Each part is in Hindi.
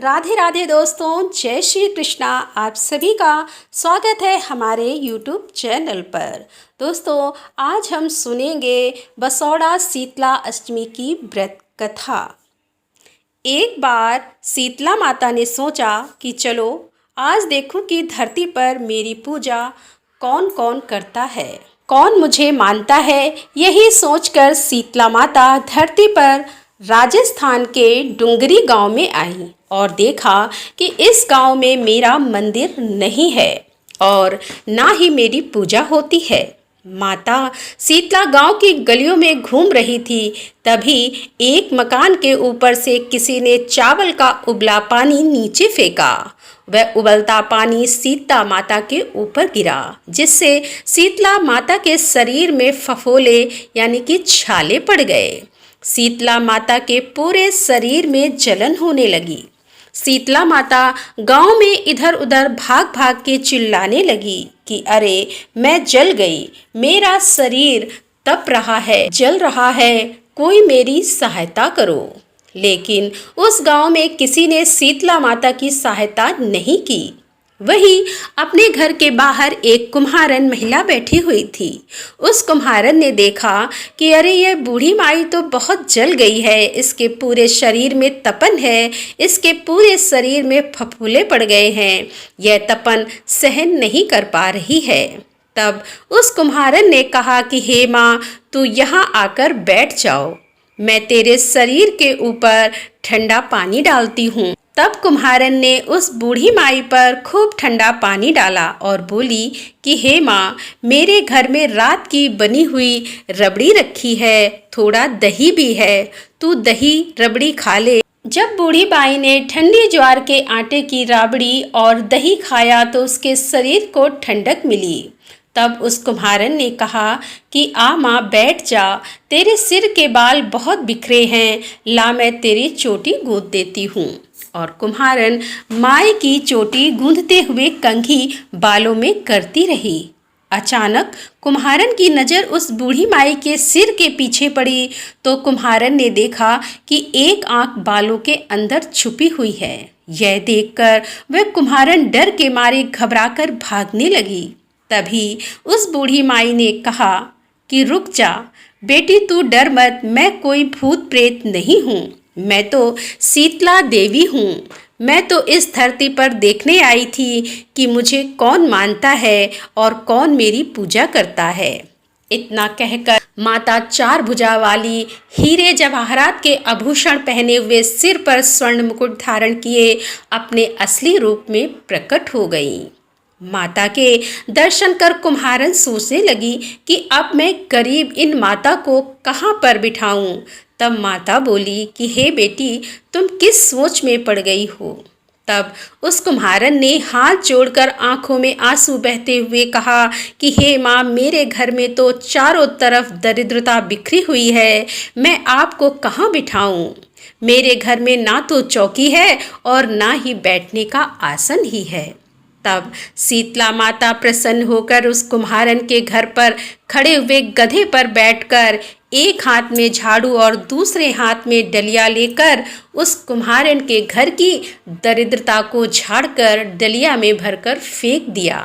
राधे राधे दोस्तों, जय श्री कृष्णा। आप सभी का स्वागत है हमारे YouTube चैनल पर। दोस्तों, आज हम सुनेंगे बसौड़ा शीतला अष्टमी की व्रत कथा। एक बार शीतला माता ने सोचा कि चलो आज देखूं कि धरती पर मेरी पूजा कौन कौन करता है, कौन मुझे मानता है। यही सोचकर शीतला माता धरती पर राजस्थान के डुंगरी गांव में आई और देखा कि इस गांव में मेरा मंदिर नहीं है और ना ही मेरी पूजा होती है। माता शीतला गांव की गलियों में घूम रही थी, तभी एक मकान के ऊपर से किसी ने चावल का उबला पानी नीचे फेंका। वह उबलता पानी शीतला माता के ऊपर गिरा, जिससे शीतला माता के शरीर में फफोले यानी कि छाले पड़ गए। शीतला माता के पूरे शरीर में जलन होने लगी। शीतला माता गांव में इधर उधर भाग भाग के चिल्लाने लगी कि अरे मैं जल गई, मेरा शरीर तप रहा है, जल रहा है, कोई मेरी सहायता करो। लेकिन उस गांव में किसी ने शीतला माता की सहायता नहीं की। वहीं अपने घर के बाहर एक कुम्हारन महिला बैठी हुई थी। उस कुम्हारन ने देखा कि अरे यह बूढ़ी माई तो बहुत जल गई है, इसके पूरे शरीर में तपन है, इसके पूरे शरीर में फफूले पड़ गए हैं, यह तपन सहन नहीं कर पा रही है। तब उस कुम्हारन ने कहा कि हे माँ, तू यहाँ आकर बैठ जाओ, मैं तेरे शरीर के ऊपर ठंडा पानी डालती हूँ। तब कुम्हारन ने उस बूढ़ी माई पर खूब ठंडा पानी डाला और बोली कि हे माँ, मेरे घर में रात की बनी हुई रबड़ी रखी है, थोड़ा दही भी है, तू दही रबड़ी खा ले। जब बूढ़ी बाई ने ठंडी ज्वार के आटे की राबड़ी और दही खाया तो उसके शरीर को ठंडक मिली। तब उस कुम्हारन ने कहा कि आ माँ, बैठ जा, तेरे सिर के बाल बहुत बिखरे हैं, ला मैं तेरी चोटी गूंथ देती हूँ। और कुम्हारन माई की चोटी गूंथते हुए कंघी बालों में करती रही। अचानक कुम्हारन की नज़र उस बूढ़ी माई के सिर के पीछे पड़ी तो कुम्हारन ने देखा कि एक आंख बालों के अंदर छुपी हुई है। यह देखकर वह कुम्हारन डर के मारे घबराकर भागने लगी। तभी उस बूढ़ी माई ने कहा कि रुक जा बेटी, तू डर मत, मैं कोई भूत प्रेत नहीं हूँ, मैं तो शीतला देवी हूँ। मैं तो इस धरती पर देखने आई थी कि मुझे कौन मानता है और कौन मेरी पूजा करता है। इतना कहकर माता चार भुजा वाली, हीरे जवाहरात के आभूषण पहने हुए, सिर पर स्वर्ण मुकुट धारण किए अपने असली रूप में प्रकट हो गई। माता के दर्शन कर कुम्हारन सोचने लगी कि अब मैं गरीब इन माता को कहाँ पर बिठाऊं। तब माता बोली कि हे बेटी, तुम किस सोच में पड़ गई हो। तब उस कुम्हारन ने हाथ जोड़कर आंखों में आंसू बहते हुए कहा कि हे माँ, मेरे घर में तो चारों तरफ दरिद्रता बिखरी हुई है, मैं आपको कहाँ बिठाऊं। मेरे घर में ना तो चौकी है और ना ही बैठने का आसन ही है। तब शीतला माता प्रसन्न होकर उस कुम्हारन के घर पर खड़े हुए गधे पर बैठकर एक हाथ में झाड़ू और दूसरे हाथ में डलिया लेकर उस कुम्हारन के घर की दरिद्रता को झाड़कर डलिया में भरकर फेंक दिया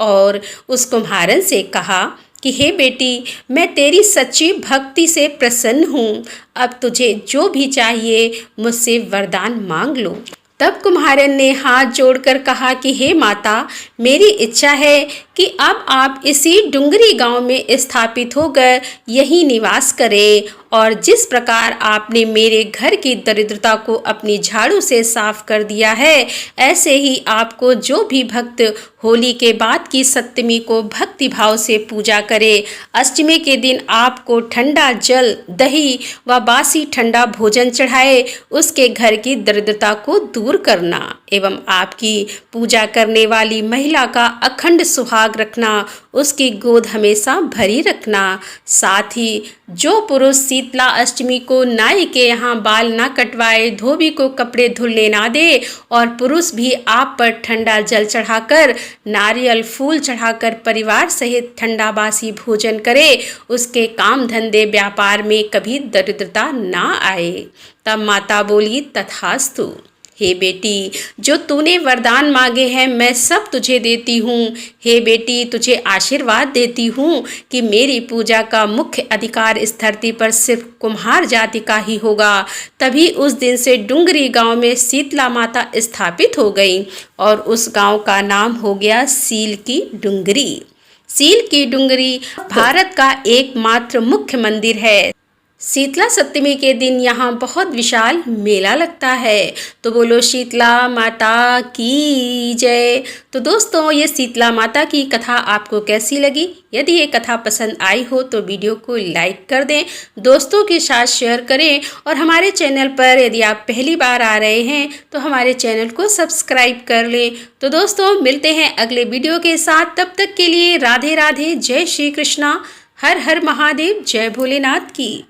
और उस कुम्हारन से कहा कि हे बेटी, मैं तेरी सच्ची भक्ति से प्रसन्न हूँ, अब तुझे जो भी चाहिए मुझसे वरदान मांग लो। तब कुम्हारन ने हाथ जोड़कर कहा कि हे माता, मेरी इच्छा है कि अब आप इसी डुंगरी गांव में स्थापित होकर यहीं निवास करें और जिस प्रकार आपने मेरे घर की दरिद्रता को अपनी झाड़ू से साफ कर दिया है, ऐसे ही आपको जो भी भक्त होली के बाद की सप्तमी को भक्ति भाव से पूजा करे, अष्टमी के दिन आपको ठंडा जल, दही व बासी ठंडा भोजन चढ़ाए, उसके घर की दरिद्रता को दूर करना एवं आपकी पूजा करने वाली महिला का अखंड सुहाग रखना, उसकी गोद हमेशा भरी रखना। साथ ही जो पुरुष शीतला अष्टमी को नाई के यहाँ बाल ना कटवाए, धोबी को कपड़े धुलने ना दे और पुरुष भी आप पर ठंडा जल चढ़ाकर, नारियल फूल चढ़ाकर परिवार सहित ठंडा बासी भोजन करे, उसके काम धंधे व्यापार में कभी दरिद्रता ना आए। तब माता बोली तथास्तु। हे बेटी, जो तूने वरदान मांगे हैं मैं सब तुझे देती हूँ। हे बेटी, तुझे आशीर्वाद देती हूँ कि मेरी पूजा का मुख्य अधिकार इस धरती पर सिर्फ कुम्हार जाति का ही होगा। तभी उस दिन से डुंगरी गांव में शीतला माता स्थापित हो गई और उस गांव का नाम हो गया सील की डुंगरी। सील की डुंगरी भारत का एकमात्र मुख्य मंदिर है। शीतला सप्तमी के दिन यहाँ बहुत विशाल मेला लगता है। तो बोलो शीतला माता की जय। तो दोस्तों, ये शीतला माता की कथा आपको कैसी लगी? यदि ये कथा पसंद आई हो तो वीडियो को लाइक कर दें, दोस्तों के साथ शेयर करें और हमारे चैनल पर यदि आप पहली बार आ रहे हैं तो हमारे चैनल को सब्सक्राइब कर लें। तो दोस्तों, मिलते हैं अगले वीडियो के साथ। तब तक के लिए राधे राधे, जय श्री कृष्णा, हर हर महादेव, जय भोलेनाथ की।